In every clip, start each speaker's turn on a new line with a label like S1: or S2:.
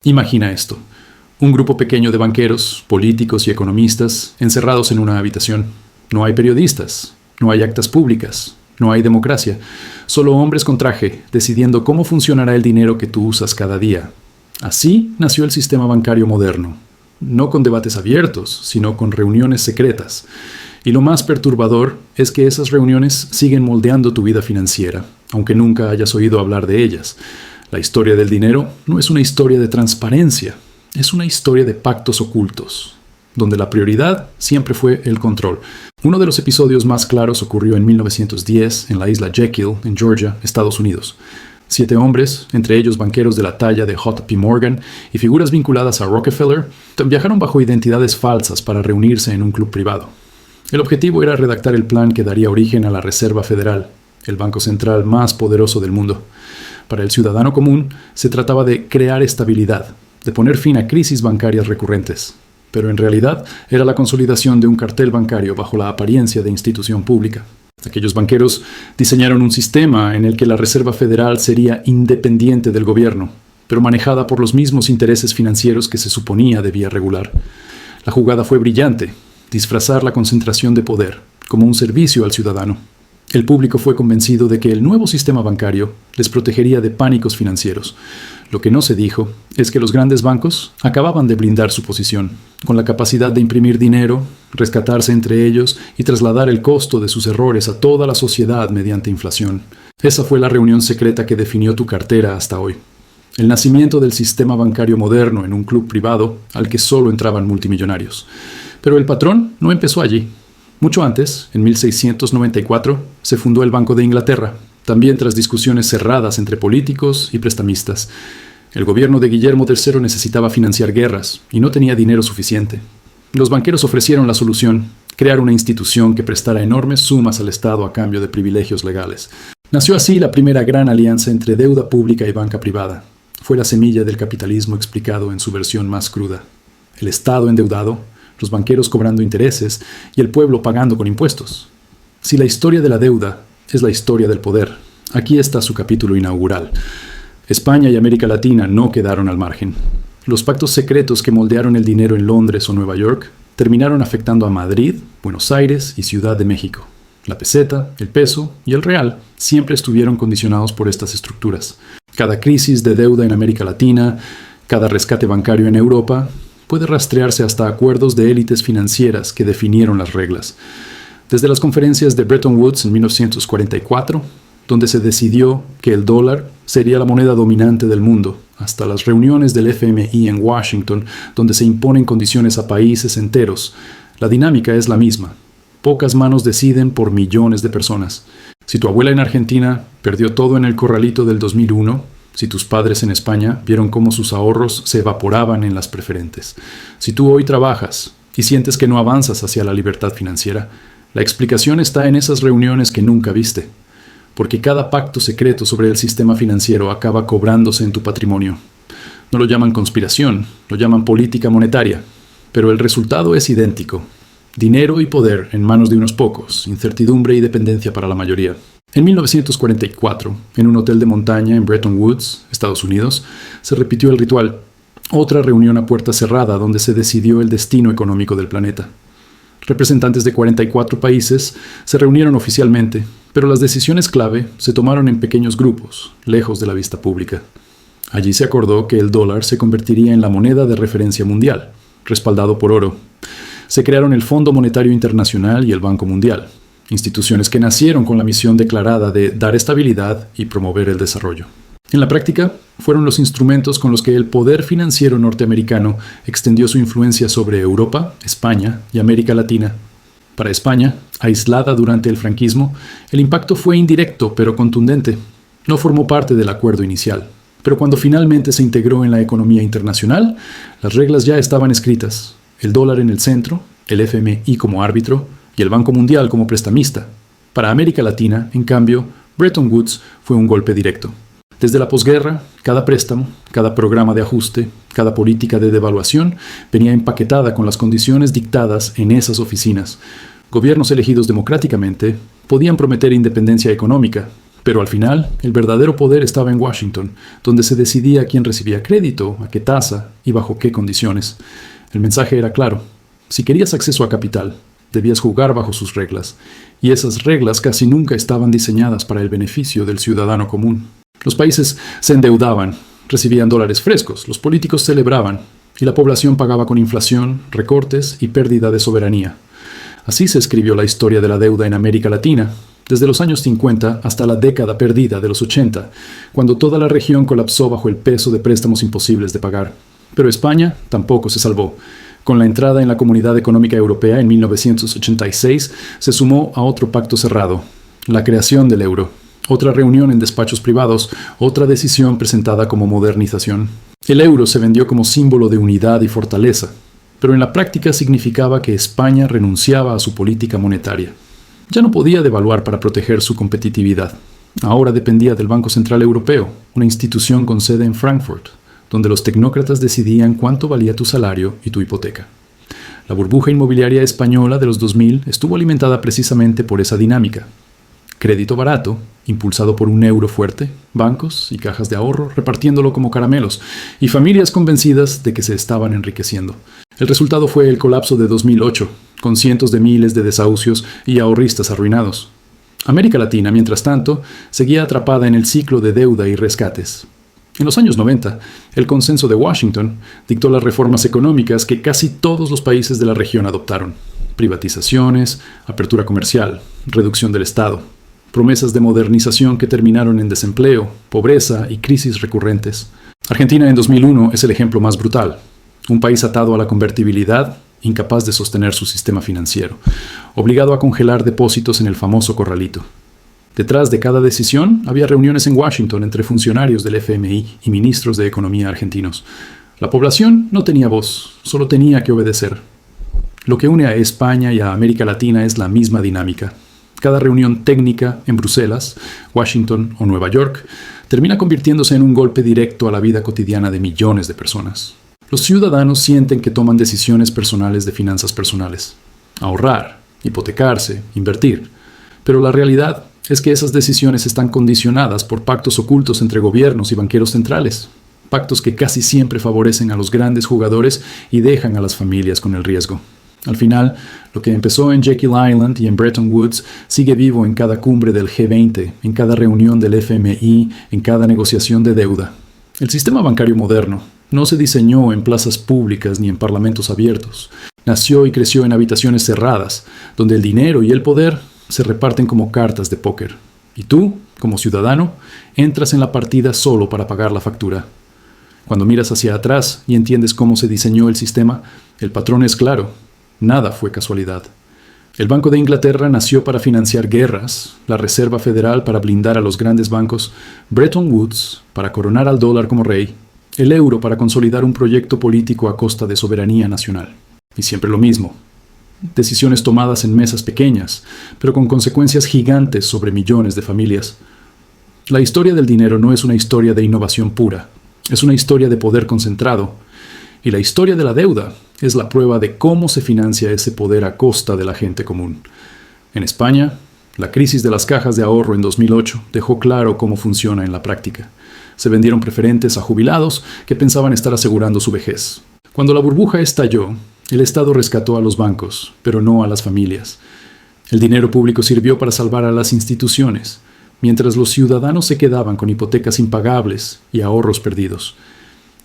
S1: Imagina esto. Un grupo pequeño de banqueros, políticos y economistas encerrados en una habitación. No hay periodistas, no hay actas públicas, no hay democracia. Solo hombres con traje decidiendo cómo funcionará el dinero que tú usas cada día. Así nació el sistema bancario moderno. No con debates abiertos, sino con reuniones secretas. Y lo más perturbador es que esas reuniones siguen moldeando tu vida financiera, aunque nunca hayas oído hablar de ellas. La historia del dinero no es una historia de transparencia, es una historia de pactos ocultos, donde la prioridad siempre fue el control. Uno de los episodios más claros ocurrió en 1910 en la isla Jekyll, en Georgia, Estados Unidos. 7 hombres, entre ellos banqueros de la talla de J.P. Morgan y figuras vinculadas a Rockefeller, viajaron bajo identidades falsas para reunirse en un club privado. El objetivo era redactar el plan que daría origen a la Reserva Federal, el banco central más poderoso del mundo. Para el ciudadano común, se trataba de crear estabilidad, de poner fin a crisis bancarias recurrentes. Pero en realidad era la consolidación de un cartel bancario bajo la apariencia de institución pública. Aquellos banqueros diseñaron un sistema en el que la Reserva Federal sería independiente del gobierno, pero manejada por los mismos intereses financieros que se suponía debía regular. La jugada fue brillante, disfrazar la concentración de poder como un servicio al ciudadano. El público fue convencido de que el nuevo sistema bancario les protegería de pánicos financieros. Lo que no se dijo es que los grandes bancos acababan de blindar su posición, con la capacidad de imprimir dinero, rescatarse entre ellos y trasladar el costo de sus errores a toda la sociedad mediante inflación. Esa fue la reunión secreta que definió tu cartera hasta hoy. El nacimiento del sistema bancario moderno en un club privado al que solo entraban multimillonarios. Pero el patrón no empezó allí. Mucho antes, en 1694, se fundó el Banco de Inglaterra, también tras discusiones cerradas entre políticos y prestamistas. El gobierno de Guillermo III necesitaba financiar guerras y no tenía dinero suficiente. Los banqueros ofrecieron la solución, crear una institución que prestara enormes sumas al Estado a cambio de privilegios legales. Nació así la primera gran alianza entre deuda pública y banca privada. Fue la semilla del capitalismo explicado en su versión más cruda. El Estado endeudado, los banqueros cobrando intereses y el pueblo pagando con impuestos. Si la historia de la deuda es la historia del poder, aquí está su capítulo inaugural. España y América Latina no quedaron al margen. Los pactos secretos que moldearon el dinero en Londres o Nueva York terminaron afectando a Madrid, Buenos Aires y Ciudad de México. La peseta, el peso y el real siempre estuvieron condicionados por estas estructuras. Cada crisis de deuda en América Latina, cada rescate bancario en Europa, puede rastrearse hasta acuerdos de élites financieras que definieron las reglas. Desde las conferencias de Bretton Woods en 1944, donde se decidió que el dólar sería la moneda dominante del mundo, hasta las reuniones del FMI en Washington, donde se imponen condiciones a países enteros, la dinámica es la misma. Pocas manos deciden por millones de personas. Si tu abuela en Argentina perdió todo en el corralito del 2001, si tus padres en España vieron cómo sus ahorros se evaporaban en las preferentes, si tú hoy trabajas y sientes que no avanzas hacia la libertad financiera, la explicación está en esas reuniones que nunca viste, porque cada pacto secreto sobre el sistema financiero acaba cobrándose en tu patrimonio. No lo llaman conspiración, lo llaman política monetaria, pero el resultado es idéntico. Dinero y poder en manos de unos pocos, incertidumbre y dependencia para la mayoría. En 1944, en un hotel de montaña en Bretton Woods, Estados Unidos, se repitió el ritual. Otra reunión a puerta cerrada donde se decidió el destino económico del planeta. Representantes de 44 países se reunieron oficialmente, pero las decisiones clave se tomaron en pequeños grupos, lejos de la vista pública. Allí se acordó que el dólar se convertiría en la moneda de referencia mundial, respaldado por oro. Se crearon el Fondo Monetario Internacional y el Banco Mundial, instituciones que nacieron con la misión declarada de dar estabilidad y promover el desarrollo. En la práctica, fueron los instrumentos con los que el poder financiero norteamericano extendió su influencia sobre Europa, España y América Latina. Para España, aislada durante el franquismo, el impacto fue indirecto pero contundente. No formó parte del acuerdo inicial. Pero cuando finalmente se integró en la economía internacional, las reglas ya estaban escritas. El dólar en el centro, el FMI como árbitro y el Banco Mundial como prestamista. Para América Latina, en cambio, Bretton Woods fue un golpe directo. Desde la posguerra, cada préstamo, cada programa de ajuste, cada política de devaluación venía empaquetada con las condiciones dictadas en esas oficinas. Gobiernos elegidos democráticamente podían prometer independencia económica, Pero al final, el verdadero poder estaba en Washington, donde se decidía quién recibía crédito, a qué tasa y bajo qué condiciones. El mensaje era claro. Si querías acceso a capital, debías jugar bajo sus reglas, y esas reglas casi nunca estaban diseñadas para el beneficio del ciudadano común. Los países se endeudaban, recibían dólares frescos, los políticos celebraban, y la población pagaba con inflación, recortes y pérdida de soberanía. Así se escribió la historia de la deuda en América Latina, desde los años 50 hasta la década perdida de los 80, cuando toda la región colapsó bajo el peso de préstamos imposibles de pagar. Pero España tampoco se salvó. Con la entrada en la Comunidad Económica Europea en 1986, se sumó a otro pacto cerrado, la creación del euro. Otra reunión en despachos privados, otra decisión presentada como modernización. El euro se vendió como símbolo de unidad y fortaleza, pero en la práctica significaba que España renunciaba a su política monetaria. Ya no podía devaluar para proteger su competitividad. Ahora dependía del Banco Central Europeo, una institución con sede en Frankfurt, donde los tecnócratas decidían cuánto valía tu salario y tu hipoteca. La burbuja inmobiliaria española de los 2000 estuvo alimentada precisamente por esa dinámica. Crédito barato, impulsado por un euro fuerte, bancos y cajas de ahorro repartiéndolo como caramelos, y familias convencidas de que se estaban enriqueciendo. El resultado fue el colapso de 2008, con cientos de miles de desahucios y ahorristas arruinados. América Latina, mientras tanto, seguía atrapada en el ciclo de deuda y rescates. En los años 90, el Consenso de Washington dictó las reformas económicas que casi todos los países de la región adoptaron. Privatizaciones, apertura comercial, reducción del Estado, promesas de modernización que terminaron en desempleo, pobreza y crisis recurrentes. Argentina en 2001 es el ejemplo más brutal. Un país atado a la convertibilidad, incapaz de sostener su sistema financiero, obligado a congelar depósitos en el famoso corralito. Detrás de cada decisión había reuniones en Washington entre funcionarios del FMI y ministros de Economía argentinos. La población no tenía voz, solo tenía que obedecer. Lo que une a España y a América Latina es la misma dinámica. Cada reunión técnica en Bruselas, Washington o Nueva York termina convirtiéndose en un golpe directo a la vida cotidiana de millones de personas. Los ciudadanos sienten que toman decisiones personales de finanzas personales. Ahorrar, hipotecarse, invertir. Pero la realidad es que esas decisiones están condicionadas por pactos ocultos entre gobiernos y banqueros centrales. Pactos que casi siempre favorecen a los grandes jugadores y dejan a las familias con el riesgo. Al final, lo que empezó en Jekyll Island y en Bretton Woods sigue vivo en cada cumbre del G20, en cada reunión del FMI, en cada negociación de deuda. El sistema bancario moderno no se diseñó en plazas públicas ni en parlamentos abiertos. Nació y creció en habitaciones cerradas, donde el dinero y el poder se reparten como cartas de póker. Y tú, como ciudadano, entras en la partida solo para pagar la factura. Cuando miras hacia atrás y entiendes cómo se diseñó el sistema, el patrón es claro. Nada fue casualidad. El Banco de Inglaterra nació para financiar guerras, la Reserva Federal para blindar a los grandes bancos, Bretton Woods para coronar al dólar como rey, el euro para consolidar un proyecto político a costa de soberanía nacional. Y siempre lo mismo. Decisiones tomadas en mesas pequeñas, pero con consecuencias gigantes sobre millones de familias. La historia del dinero no es una historia de innovación pura, es una historia de poder concentrado. Y la historia de la deuda es la prueba de cómo se financia ese poder a costa de la gente común. En España, la crisis de las cajas de ahorro en 2008 dejó claro cómo funciona en la práctica. Se vendieron preferentes a jubilados que pensaban estar asegurando su vejez. Cuando la burbuja estalló, el Estado rescató a los bancos, pero no a las familias. El dinero público sirvió para salvar a las instituciones, mientras los ciudadanos se quedaban con hipotecas impagables y ahorros perdidos.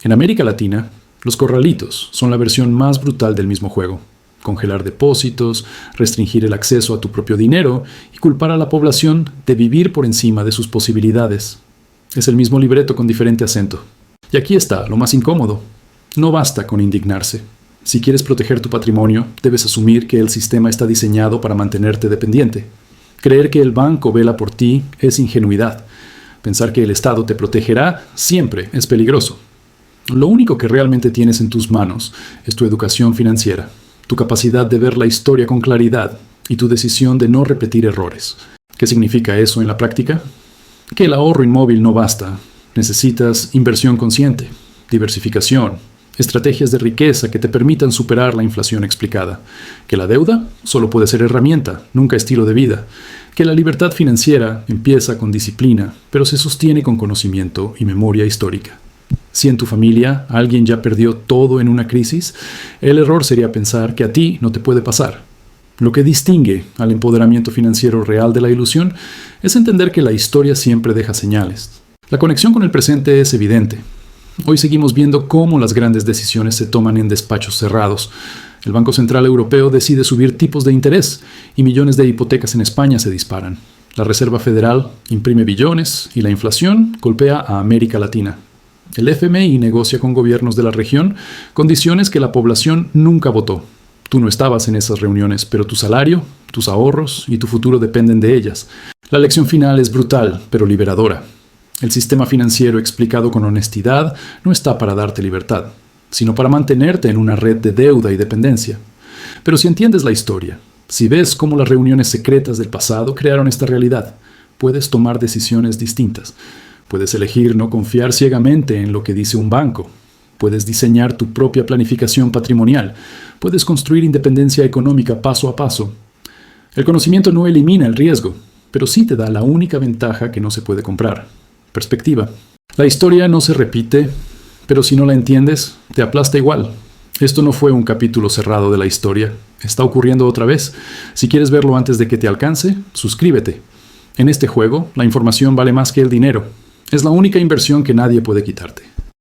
S1: En América Latina, los corralitos son la versión más brutal del mismo juego. Congelar depósitos, restringir el acceso a tu propio dinero y culpar a la población de vivir por encima de sus posibilidades. Es el mismo libreto con diferente acento. Y aquí está lo más incómodo. No basta con indignarse. Si quieres proteger tu patrimonio, debes asumir que el sistema está diseñado para mantenerte dependiente. Creer que el banco vela por ti es ingenuidad. Pensar que el Estado te protegerá siempre es peligroso. Lo único que realmente tienes en tus manos es tu educación financiera, tu capacidad de ver la historia con claridad y tu decisión de no repetir errores. ¿Qué significa eso en la práctica? Que el ahorro inmóvil no basta. Necesitas inversión consciente, diversificación, estrategias de riqueza que te permitan superar la inflación explicada, que la deuda solo puede ser herramienta, nunca estilo de vida, que la libertad financiera empieza con disciplina, pero se sostiene con conocimiento y memoria histórica. Si en tu familia alguien ya perdió todo en una crisis, el error sería pensar que a ti no te puede pasar. Lo que distingue al empoderamiento financiero real de la ilusión es entender que la historia siempre deja señales. La conexión con el presente es evidente. Hoy seguimos viendo cómo las grandes decisiones se toman en despachos cerrados. El Banco Central Europeo decide subir tipos de interés y millones de hipotecas en España se disparan. La Reserva Federal imprime billones y la inflación golpea a América Latina. El FMI negocia con gobiernos de la región condiciones que la población nunca votó. Tú no estabas en esas reuniones, pero tu salario, tus ahorros y tu futuro dependen de ellas. La lección final es brutal, pero liberadora. El sistema financiero explicado con honestidad no está para darte libertad, sino para mantenerte en una red de deuda y dependencia. Pero si entiendes la historia, si ves cómo las reuniones secretas del pasado crearon esta realidad, puedes tomar decisiones distintas. Puedes elegir no confiar ciegamente en lo que dice un banco. Puedes diseñar tu propia planificación patrimonial. Puedes construir independencia económica paso a paso. El conocimiento no elimina el riesgo, pero sí te da la única ventaja que no se puede comprar: perspectiva. La historia no se repite, pero si no la entiendes, te aplasta igual. Esto no fue un capítulo cerrado de la historia. Está ocurriendo otra vez. Si quieres verlo antes de que te alcance, suscríbete. En este juego, la información vale más que el dinero. Es la única inversión que nadie puede quitarte.